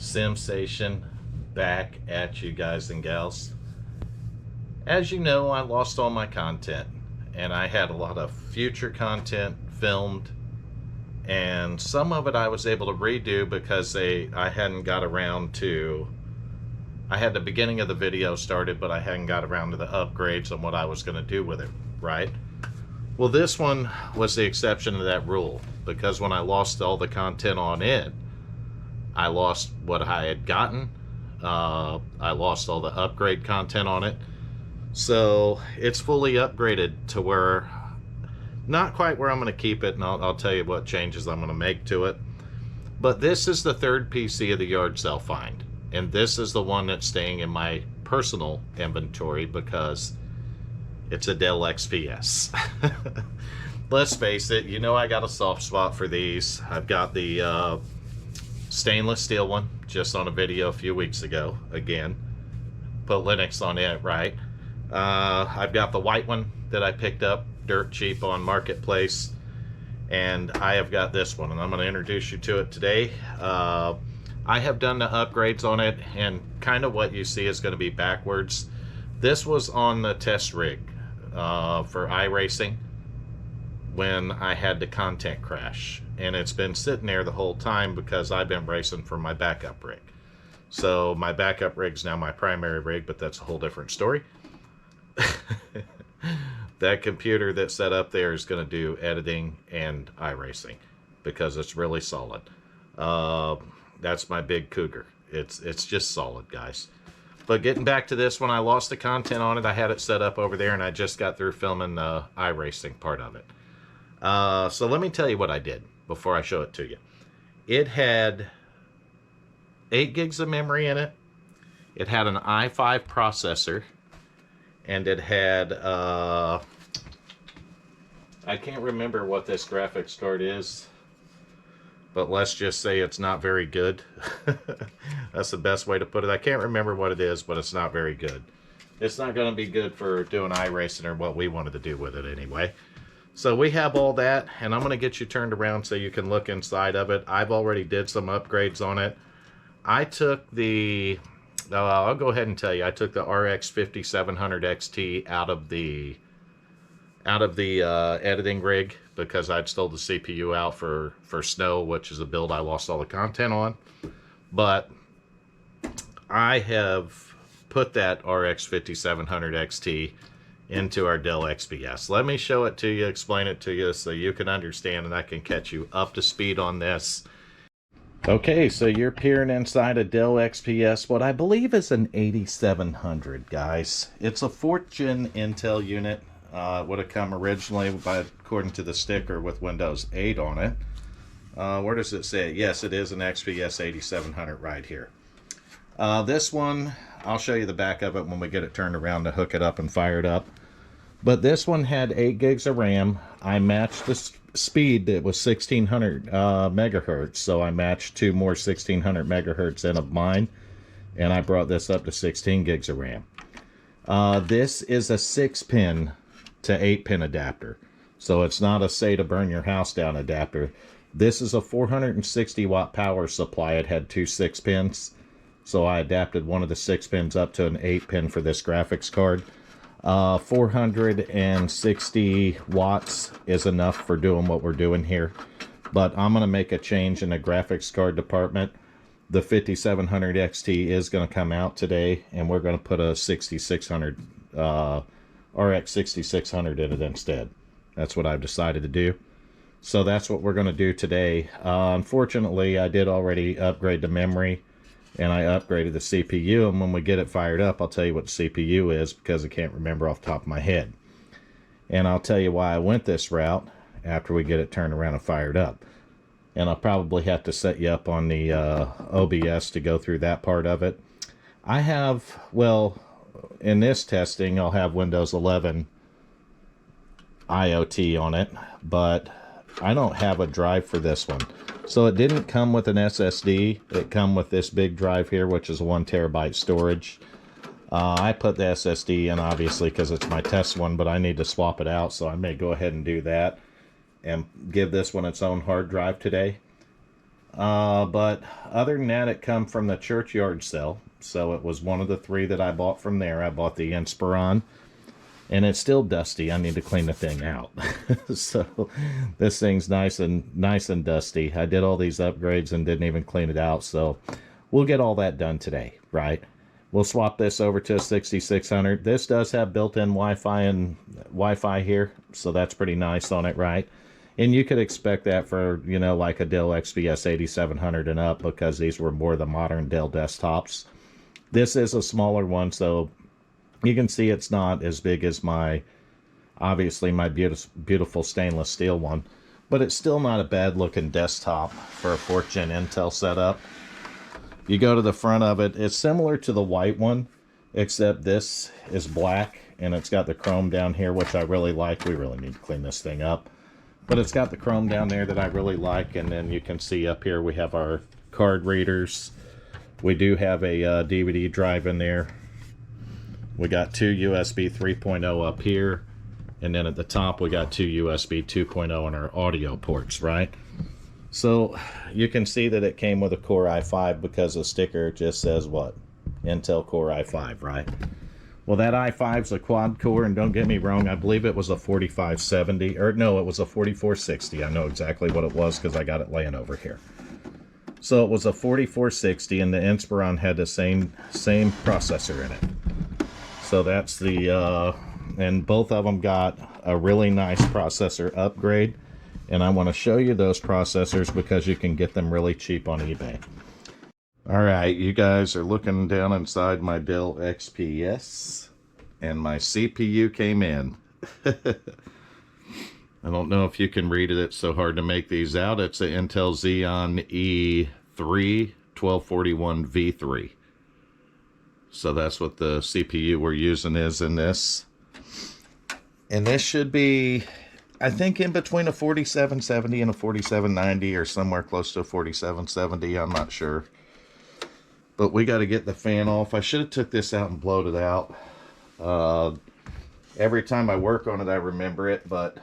Sensation back at you guys and gals. As you know, I lost all my content, and I had a lot of future content filmed, and some of it I was able to redo because I hadn't got around to, I had the beginning of the video started, but I hadn't got around to the upgrades on what I was going to do with it, right? Well, this one was the exception to that rule, because when I lost all the content on it, I lost what I had gotten. I lost all the upgrade content on it. So it's fully upgraded to where, not quite where I'm going to keep it, and I'll tell you what changes I'm going to make to it. But this is the third PC of the yard sale find. And this is the one that's staying in my personal inventory because it's a Dell XPS. Let's face it, you know I got a soft spot for these. I've got the stainless steel one, just on a video a few weeks ago. Again, put Linux on it, right? I've got the white one that I picked up dirt cheap on Marketplace, and I have got this one, and I'm going to introduce you to it today. I have done the upgrades on it, and kind of what you see is going to be backwards. This was on the test rig for iRacing when I had the content crash, and it's been sitting there the whole time because I've been racing for my backup rig. So my backup rig's now my primary rig, but that's a whole different story. That computer that's set up there is going to do editing and iRacing because it's really solid. That's my big cougar. It's just solid, guys. But getting back to this one, I lost the content on it. I had it set up over there, and I just got through filming the iRacing part of it. So let me tell you what I did before I show it to you. It had 8 gigs of memory in it. It had an i5 processor, and it had I can't remember what this graphics card is, but let's just say it's not very good. That's the best way to put it. I can't remember what it is, but it's not very good. It's not going to be good for doing iRacing or what we wanted to do with it anyway. So we have all that, and I'm going to get you turned around so you can look inside of it. I've already did some upgrades on it. I took the, I'll go ahead and tell you, I took the RX 5700 XT out of the editing rig because I'd stole the CPU out for Snow, which is a build I lost all the content on. But I have put that RX 5700 XT into our Dell XPS. Let me show it to you, explain it to you so you can understand, and I can catch you up to speed on this. Okay, so you're peering inside a Dell XPS, what I believe is an 8700, guys. It's a 4th gen Intel unit. It would have come originally, according to the sticker, with Windows 8 on it. Where does it say? Yes, it is an XPS 8700 right here. This one, I'll show you the back of it when we get it turned around to hook it up and fire it up. But this one had 8 gigs of RAM. I matched the speed that was 1600 megahertz, so I matched 2 more 1600 megahertz in of mine, and I brought this up to 16 gigs of RAM. This is a 6-pin to 8-pin adapter, so it's not a say to burn your house down adapter. This is a 460 watt power supply. It had 2 6-pins, so I adapted one of the 6 pins up to an 8-pin for this graphics card. 460 watts is enough for doing what we're doing here, but I'm going to make a change in the graphics card department. The 5700 XT is going to come out today, and we're going to put a 6600 RX 6600 in it instead. That's what I've decided to do. So that's what we're going to do today. Unfortunately, I did already upgrade the memory, and I upgraded the CPU, and when we get it fired up, I'll tell you what the CPU is because I can't remember off the top of my head. And I'll tell you why I went this route after we get it turned around and fired up. And I'll probably have to set you up on the OBS to go through that part of it. I have, well, in this testing, I'll have Windows 11 IoT on it, but I don't have a drive for this one. So it didn't come with an SSD. It come with this big drive here, which is 1 terabyte storage. I put the SSD in, obviously, because it's my test one, but I need to swap it out, so I may go ahead and do that and give this one its own hard drive today. But other than that, it come from the churchyard sale. So it was one of the three that I bought from there. I bought the Inspiron, and it's still dusty. I need to clean the thing out. So this thing's nice and dusty. I did all these upgrades and didn't even clean it out. So we'll get all that done today, right? We'll swap this over to a 6600. This does have built-in Wi-Fi here, so that's pretty nice on it, right? And you could expect that for, you know, like a Dell XPS 8700 and up, because these were more the modern Dell desktops. This is a smaller one, so you can see it's not as big as obviously my beautiful stainless steel one, but it's still not a bad looking desktop for a 4th gen Intel setup. You go to the front of it, it's similar to the white one, except this is black, and it's got the chrome down here, which I really like. We really need to clean this thing up. But it's got the chrome down there that I really like, and then you can see up here we have our card readers. We do have a DVD drive in there. We got 2 USB 3.0 up here, and then at the top we got 2 USB 2.0 in our audio ports, right? So you can see that it came with a Core i5 because the sticker just says what? Intel Core i5, right? Well, that i5's a quad core, and don't get me wrong, I believe it was a 4570, or no, it was a 4460. I know exactly what it was because I got it laying over here. So it was a 4460, and the Inspiron had the same processor in it. So that's the, and both of them got a really nice processor upgrade. And I want to show you those processors because you can get them really cheap on eBay. Alright, you guys are looking down inside my Dell XPS, and my CPU came in. I don't know if you can read it, it's so hard to make these out. It's an Intel Xeon E3 1241V3. So that's what the CPU we're using is in this. And this should be, I think, in between a 4770 and a 4790, or somewhere close to a 4770. I'm not sure. But we got to get the fan off. I should have took this out and blowed it out. Every time I work on it, I remember it, but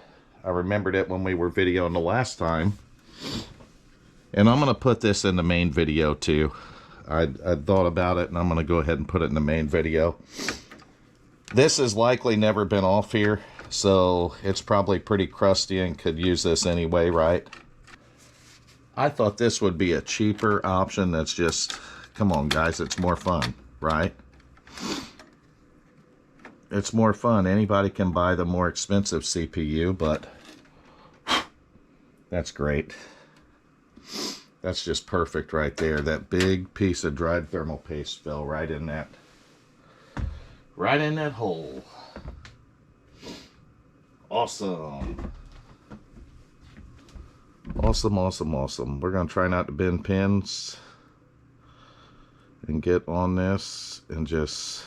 I remembered it when we were videoing the last time. And I'm going to put this in the main video too. I thought about it, and I'm going to go ahead and put it in the main video. This has likely never been off here, so it's probably pretty crusty and could use this anyway, right? I thought this would be a cheaper option that's just, come on guys, it's more fun, right? It's more fun. Anybody can buy the more expensive CPU, but that's great. That's just perfect right there. That big piece of dried thermal paste fell right in that hole. Awesome. Awesome, awesome, awesome. We're going to try not to bend pins and get on this and just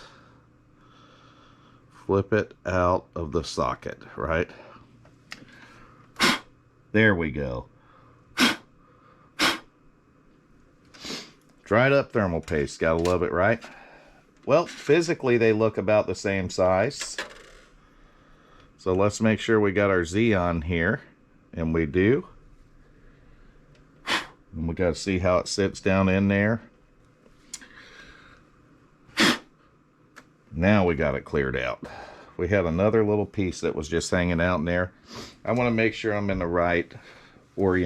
flip it out of the socket, right? There we go. Dried up thermal paste, gotta love it, right? Well, physically they look about the same size. So let's make sure we got our Xeon here, and we do. And we gotta see how it sits down in there. Now we got it cleared out. We had another little piece that was just hanging out in there. I want to make sure I'm in the right what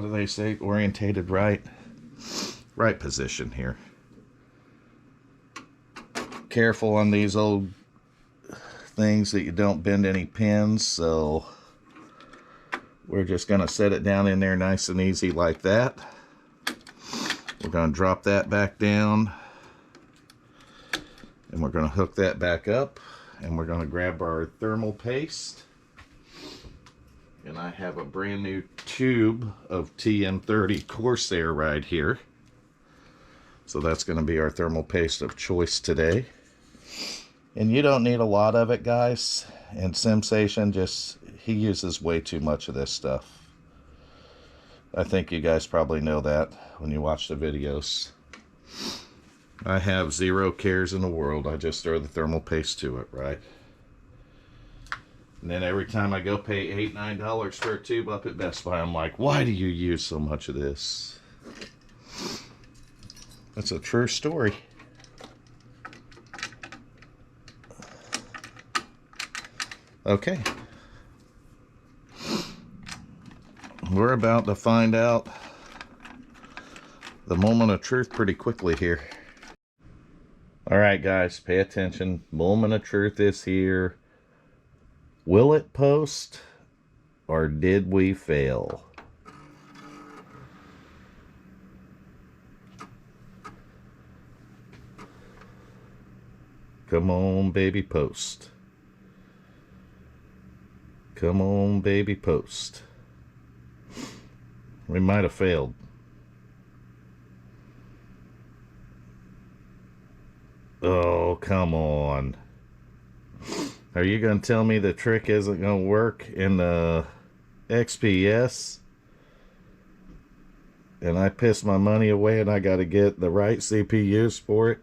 do they say? Orientated right position here. Careful on these old things that you don't bend any pins, so we're just going to set it down in there nice and easy like that. We're going to drop that back down, and we're going to hook that back up, and we're going to grab our thermal paste. And I have a brand new tube of TM30 Corsair right here. So that's going to be our thermal paste of choice today. And you don't need a lot of it, guys. And Sensation he uses way too much of this stuff. I think you guys probably know that when you watch the videos. I have zero cares in the world. I just throw the thermal paste to it, right? And then every time I go pay $8, $9 for a tube up at Best Buy, I'm like, why do you use so much of this? That's a true story. Okay. We're about to find out the moment of truth pretty quickly here. All right, guys, pay attention. Moment of truth is here. Will it post, or did we fail? Come on, baby, post. Come on, baby, post. We might have failed. Oh, come on. Are you going to tell me the trick isn't going to work in the XPS? And I pissed my money away and I got to get the right CPUs for it?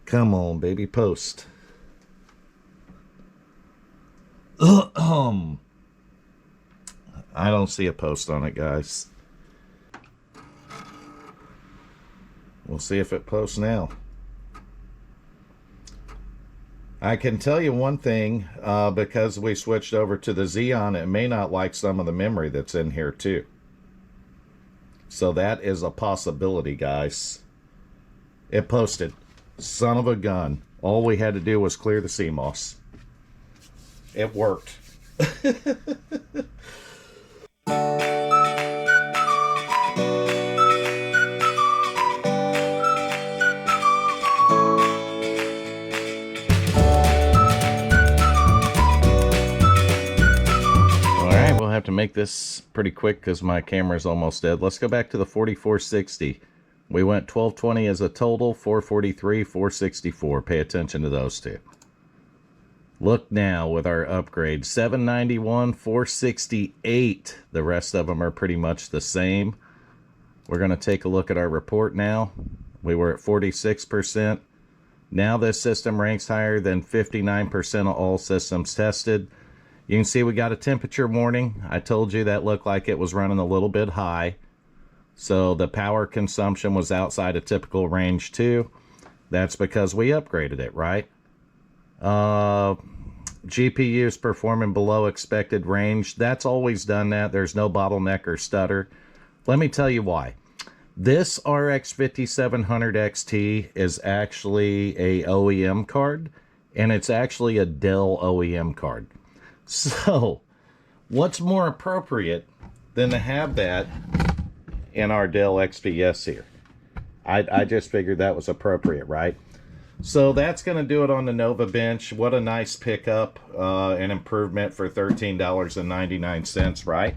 Come on, baby, post. I don't see a post on it, guys. We'll see if it posts now. I can tell you one thing, because we switched over to the Xeon, it may not like some of the memory that's in here too. So that is a possibility, guys. It posted. Son of a gun. All we had to do was clear the CMOS. It worked. Have to make this pretty quick because my camera's almost dead. Let's go back to the 4460. We went 1220 as a total, 443, 464. Pay attention to those two. Look now with our upgrade, 791, 468. The rest of them are pretty much the same. We're going to take a look at our report now. We were at 46%. Now this system ranks higher than 59% of all systems tested. You can see we got a temperature warning. I told you that looked like it was running a little bit high. So the power consumption was outside of typical range too. That's because we upgraded it, right? GPUs performing below expected range. That's always done that. There's no bottleneck or stutter. Let me tell you why. This RX 5700 XT is actually a OEM card, and it's actually a Dell OEM card. So, what's more appropriate than to have that in our Dell XPS here? I just figured that was appropriate, right? So that's going to do it on the Nova Bench. What a nice pickup, an improvement for $13.99, right?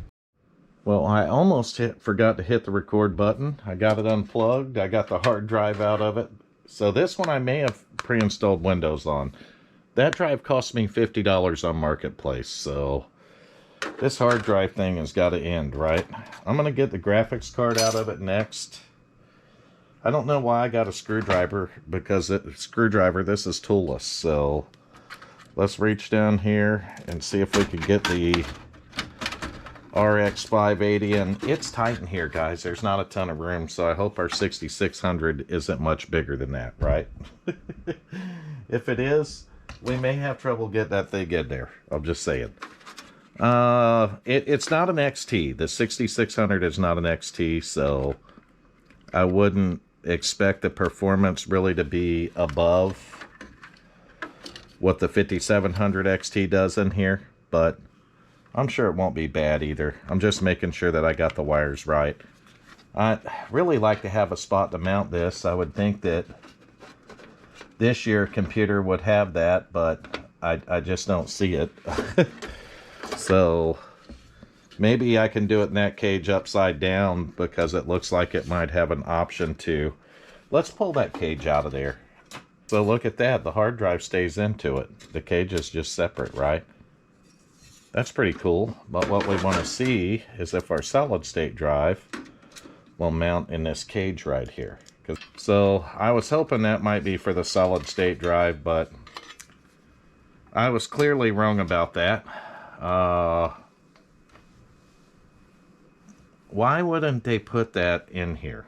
Well, I almost forgot to hit the record button. I got it unplugged. I got the hard drive out of it. So this one I may have pre-installed Windows on. That drive cost me $50 on Marketplace, so this hard drive thing has got to end, right? I'm going to get the graphics card out of it next. I don't know why I got a screwdriver, because this is toolless, so let's reach down here and see if we can get the RX 580 in. It's tight in here, guys. There's not a ton of room, so I hope our 6600 isn't much bigger than that, right? If it is, we may have trouble getting that thing in there. I'm just saying. It's not an XT. The 6600 is not an XT, so I wouldn't expect the performance really to be above what the 5700 XT does in here, but I'm sure it won't be bad either. I'm just making sure that I got the wires right. I'd really like to have a spot to mount this. I would think that this year computer would have that, but I just don't see it. So maybe I can do it in that cage upside down, because it looks like it might have an option to. Let's pull that cage out of there. So look at that. The hard drive stays into it. The cage is just separate, right? That's pretty cool. But what we want to see is if our solid state drive will mount in this cage right here. So I was hoping that might be for the solid state drive, but I was clearly wrong about that. Why wouldn't they put that in here?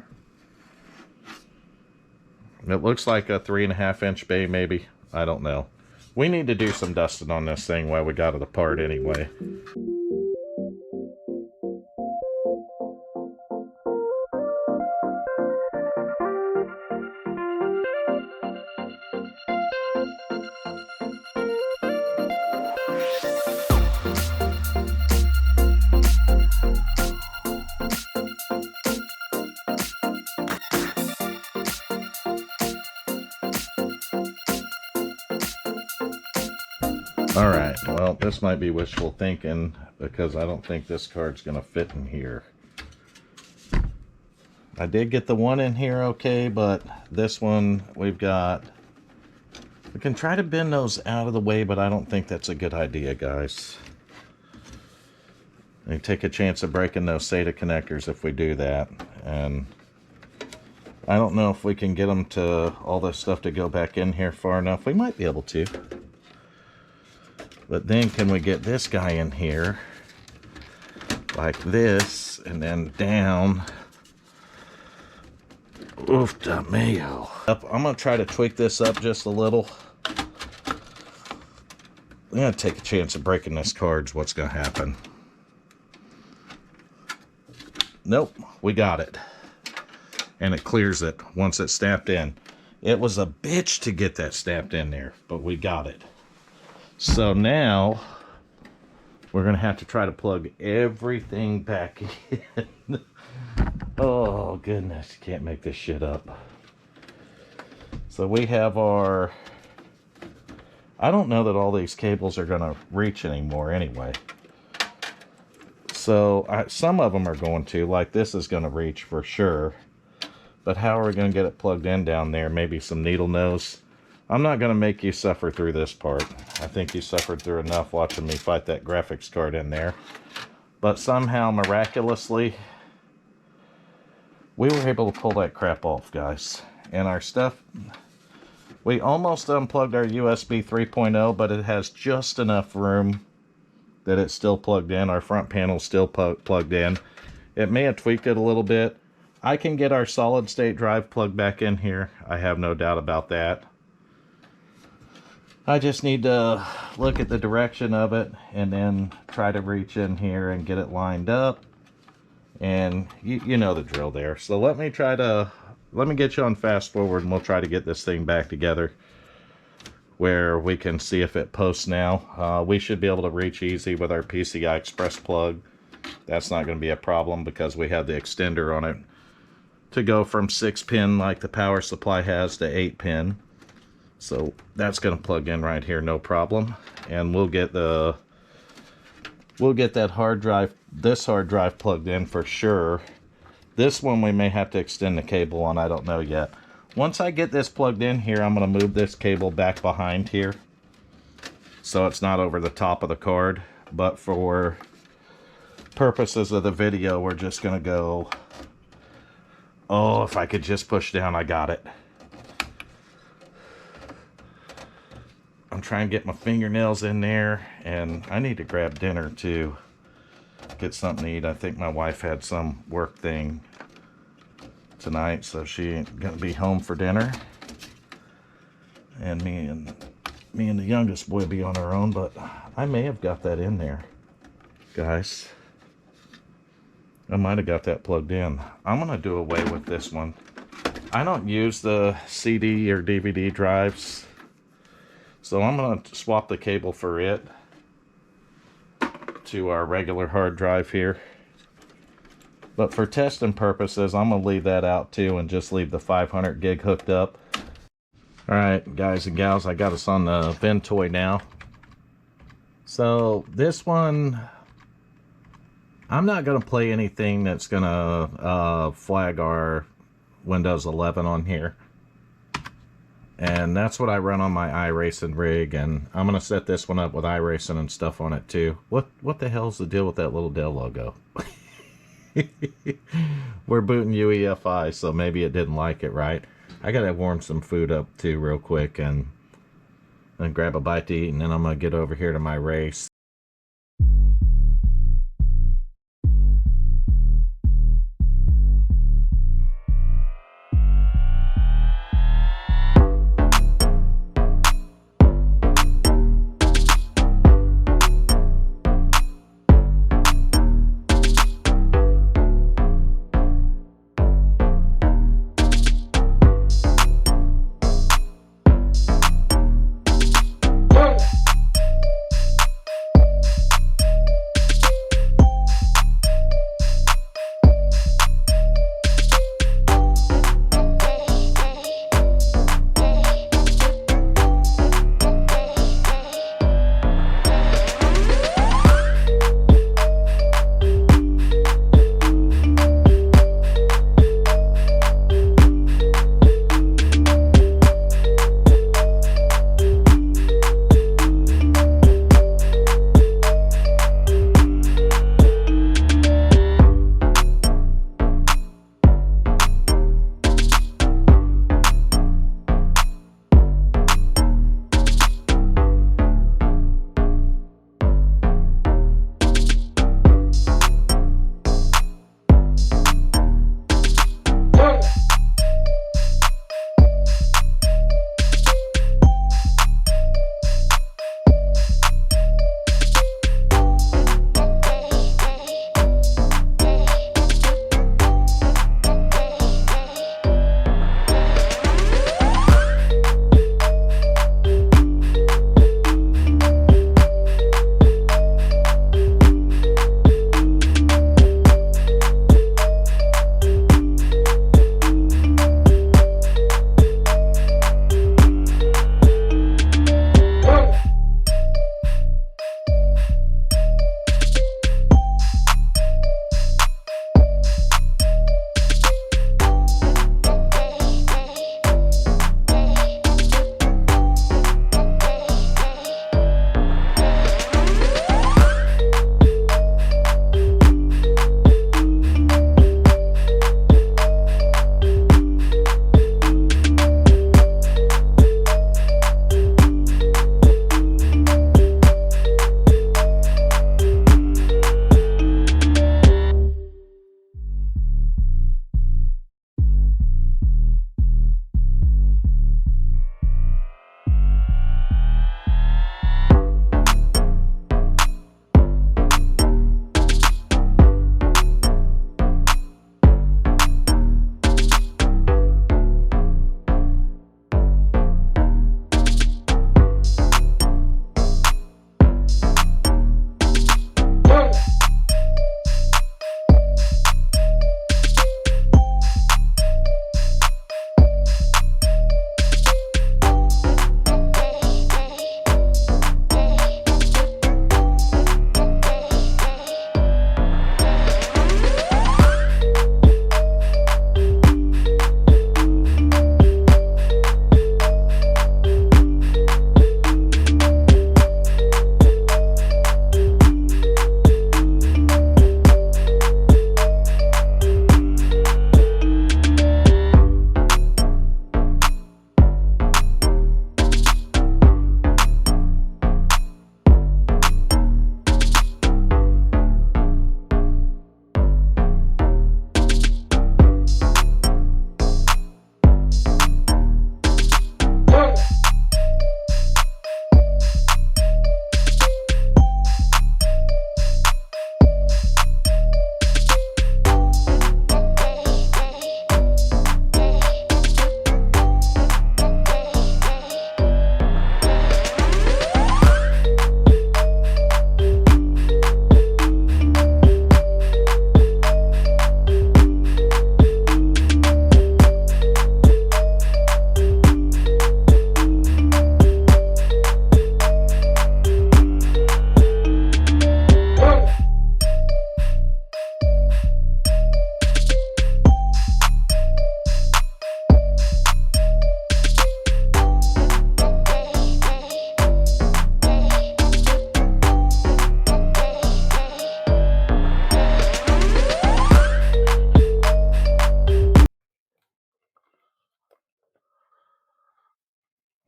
It looks like a 3.5-inch bay, maybe. I don't know. We need to do some dusting on this thing while we got it apart anyway. Alright, well, this might be wishful thinking because I don't think this card's going to fit in here. I did get the one in here okay, but this one we can try to bend those out of the way, but I don't think that's a good idea, guys. We take a chance of breaking those SATA connectors if we do that, and I don't know if we can get them to all this stuff to go back in here far enough. We might be able to. But then can we get this guy in here like this and then down? Oof, da mayo. I'm going to try to tweak this up just a little. I'm going to take a chance of breaking this card's what's going to happen. Nope, we got it. And it clears it once it's snapped in. It was a bitch to get that snapped in there, but we got it. So now we're going to have to try to plug everything back in. Oh, goodness. You can't make this shit up. So we have our... I don't know that all these cables are going to reach anymore anyway. So some of them are going to. Like this is going to reach for sure. But how are we going to get it plugged in down there? Maybe some needle nose. I'm not going to make you suffer through this part. I think you suffered through enough watching me fight that graphics card in there. But somehow, miraculously, we were able to pull that crap off, guys. And our stuff, we almost unplugged our USB 3.0, but it has just enough room that it's still plugged in. Our front panel's still plugged in. It may have tweaked it a little bit. I can get our solid state drive plugged back in here. I have no doubt about that. I just need to look at the direction of it and then try to reach in here and get it lined up. And you know the drill there. So let me get you on fast forward and we'll try to get this thing back together where we can see if it posts now. We should be able to reach easy with our PCI Express plug. That's not going to be a problem because we have the extender on it to go from 6-pin like the power supply has to 8-pin. So that's going to plug in right here, no problem. And we'll get that hard drive, this hard drive plugged in for sure. This one we may have to extend the cable on, I don't know yet. Once I get this plugged in here, I'm going to move this cable back behind here so it's not over the top of the card. But for purposes of the video, we're just going to go, oh, if I could just push down, I got it. I'm trying to get my fingernails in there, and I need to grab dinner too. Get something to eat. I think my wife had some work thing tonight, so she ain't gonna be home for dinner. And me and the youngest boy be on our own, but I may have got that in there, guys. I might have got that plugged in. I'm gonna do away with this one. I don't use the CD or DVD drives. So I'm going to swap the cable for it to our regular hard drive here. But for testing purposes, I'm going to leave that out too and just leave the 500 gig hooked up. Alright, guys and gals, I got us on the Ventoy now. So this one, I'm not going to play anything that's going to flag our Windows 11 on here. And that's what I run on my iRacing rig, and I'm going to set this one up with iRacing and stuff on it too. What the hell's the deal with that little Dell logo? We're booting UEFI, so maybe it didn't like it, right? I got to warm some food up too real quick, and and grab a bite to eat, and then I'm going to get over here to my race.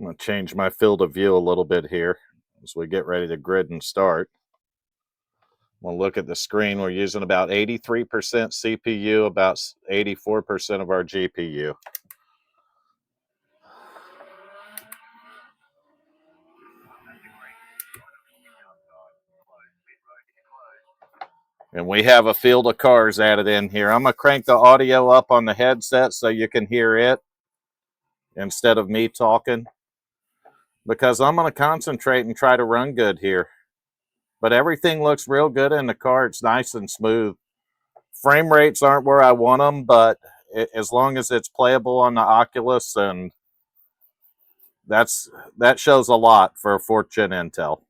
I'm going to change my field of view a little bit here as we get ready to grid and start. We'll look at the screen. We're using about 83% CPU, about 84% of our GPU. And we have a field of cars added in here. I'm going to crank the audio up on the headset so you can hear it instead of me talking, because I'm going to concentrate and try to run good here. But everything looks real good in the car. It's nice and smooth. Frame rates aren't where I want them, but as long as it's playable on the Oculus, and that shows a lot for a 4th gen Intel.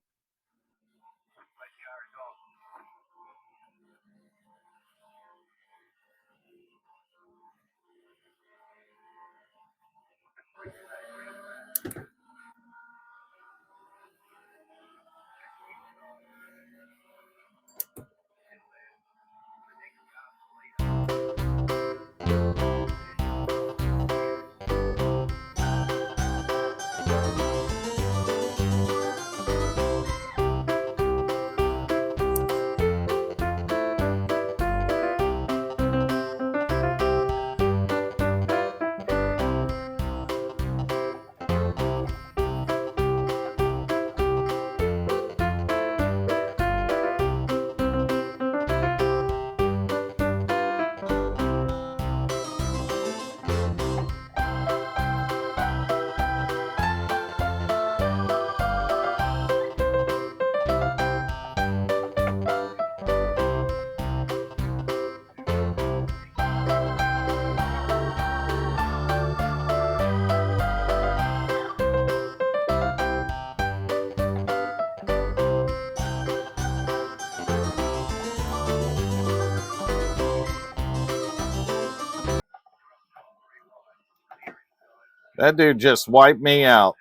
That dude just wiped me out.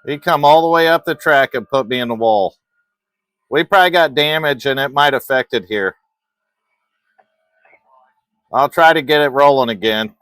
He come all the way up the track and put me in the wall. We probably got damage and it might affect it here. I'll try to get it rolling again.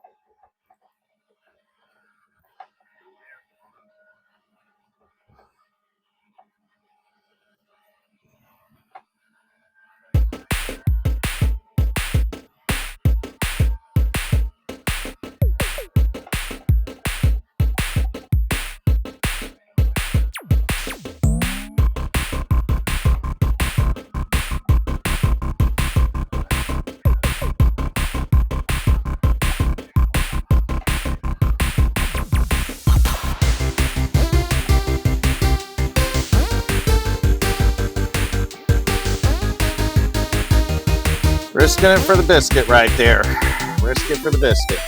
Risking it for the biscuit right there. Risk it for the biscuit.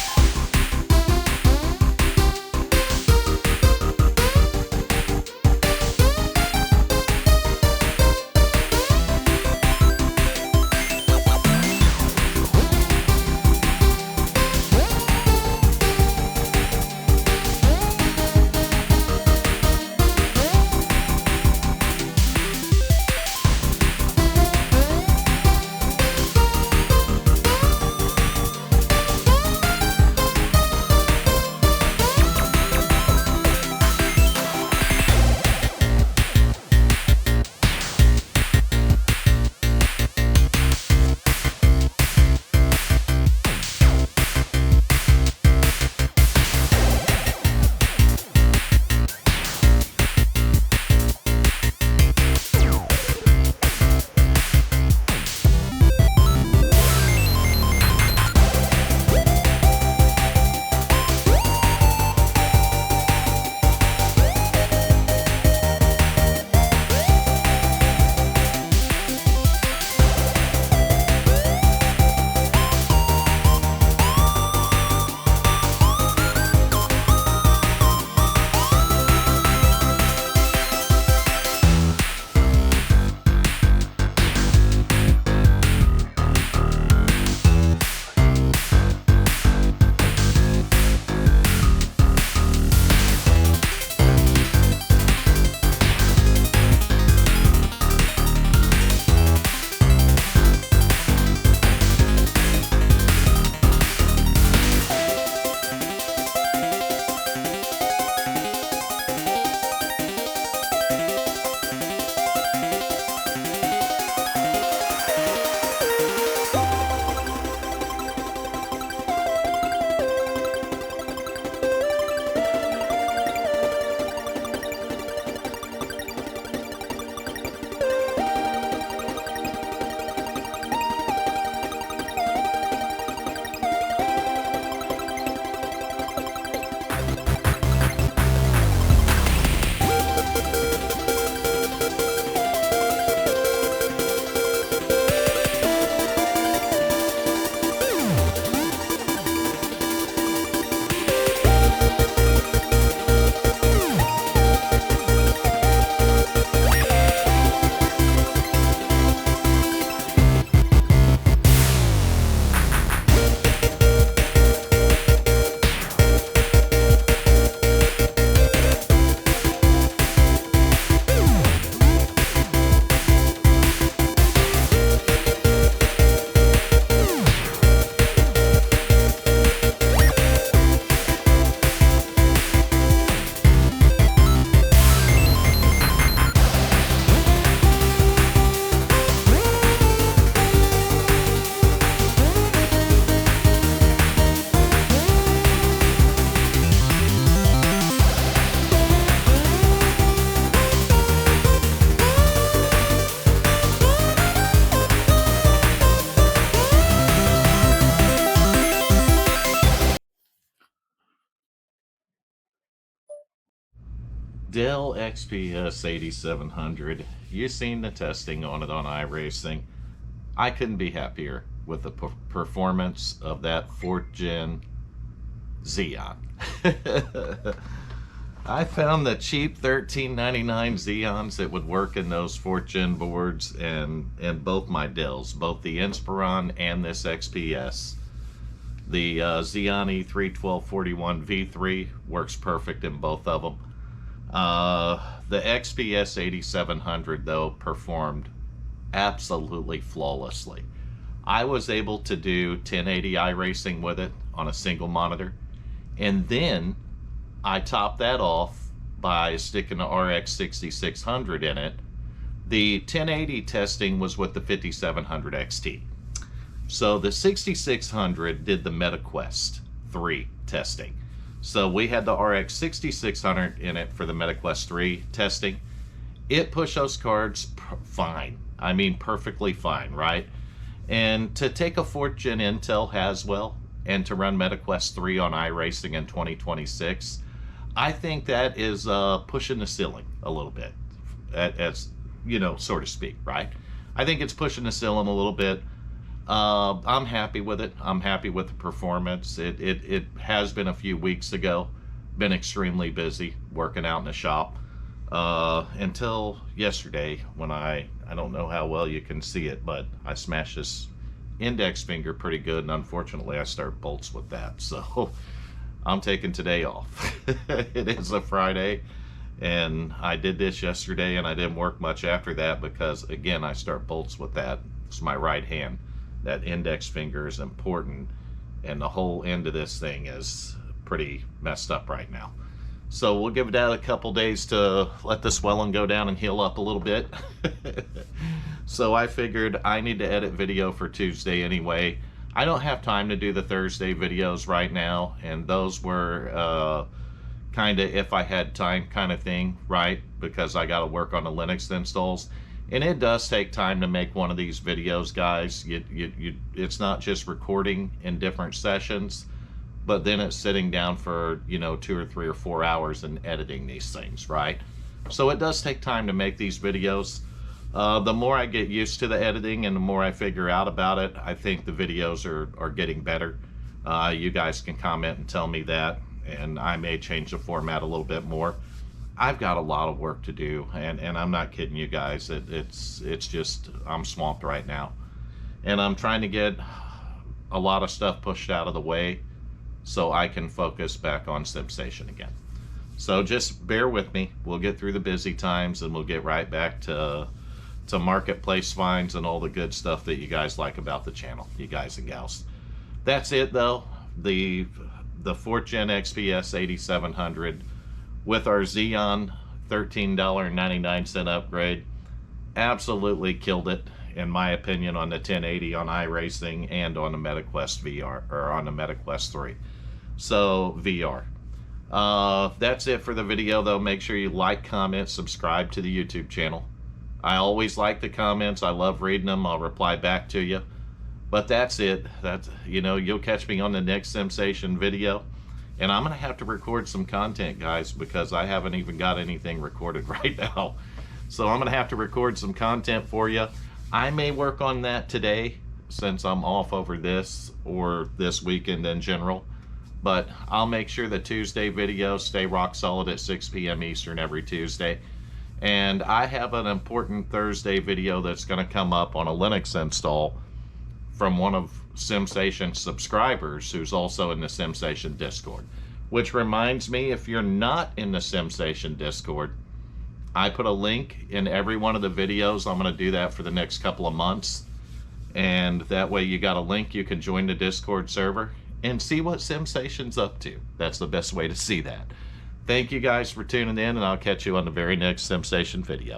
Dell XPS 8700. You've seen the testing on it on iRacing. I couldn't be happier with the performance of that 4th gen Xeon. I found the cheap $13.99 Xeons that would work in those 4th gen boards and both my Dells, both the Inspiron and this XPS. The Xeon E3 1241 V3 works perfect in both of them. The XPS 8700 though performed absolutely flawlessly. I was able to do 1080 iRacing with it on a single monitor, and then I topped that off by sticking the RX 6600 in it. The 1080 testing was with the 5700 XT. So the 6600 did the MetaQuest 3 testing. So we had the RX 6600 in it for the MetaQuest 3 testing. It pushed those cards fine. I mean, perfectly fine, right? And to take a 4th gen Intel Haswell and to run MetaQuest 3 on iRacing in 2026, I think that is pushing the ceiling a little bit, as you know, so to speak, right? I think it's pushing the ceiling a little bit. I'm happy with it. I'm happy with the performance. It has been a few weeks ago. Been extremely busy working out in the shop until yesterday when I don't know how well you can see it, but I smashed this index finger pretty good, and unfortunately I start bolts with that. So I'm taking today off. It is a Friday, and I did this yesterday, and I didn't work much after that because, again, I start bolts with that. It's my right hand. That index finger is important, and the whole end of this thing is pretty messed up right now. So we'll give that a couple days to let the swelling go down and heal up a little bit. So I figured I need to edit video for Tuesday anyway. I don't have time to do the Thursday videos right now, and those were kind of if I had time kind of thing, right? Because I got to work on the Linux installs. And it does take time to make one of these videos, guys. It's not just recording in different sessions, but then it's sitting down for, you know, 2 or 3 or 4 hours and editing these things, right? So it does take time to make these videos. The more I get used to the editing and the more I figure out about it, I think the videos are getting better. You guys can comment and tell me that, and I may change the format a little bit more. I've got a lot of work to do, and I'm not kidding you guys. It's just, I'm swamped right now. And I'm trying to get a lot of stuff pushed out of the way so I can focus back on SimStation again. So just bear with me. We'll get through the busy times, and we'll get right back to marketplace finds and all the good stuff that you guys like about the channel, you guys and gals. That's it though. The 4th gen XPS 8700 with our Xeon $13.99 upgrade absolutely killed it, in my opinion, on the 1080 on iRacing and on the MetaQuest VR, or on the MetaQuest 3. So VR. That's it for the video though. Make sure you like, comment, subscribe to the YouTube channel. I always like the comments. I love reading them. I'll reply back to you. But that's it. That's, you know, you'll catch me on the next SimStation video. And I'm going to have to record some content, guys, because I haven't even got anything recorded right now. So I'm going to have to record some content for you. I may work on that today since I'm off over this or this weekend in general. But I'll make sure the Tuesday videos stay rock solid at 6 p.m. Eastern every Tuesday. And I have an important Thursday video that's going to come up on a Linux install from one of SimStation's subscribers who's also in the SimStation Discord. Which reminds me, if you're not in the SimStation Discord, I put a link in every one of the videos. I'm going to do that for the next couple of months. And that way you got a link, you can join the Discord server and see what SimStation's up to. That's the best way to see that. Thank you guys for tuning in, and I'll catch you on the very next SimStation video.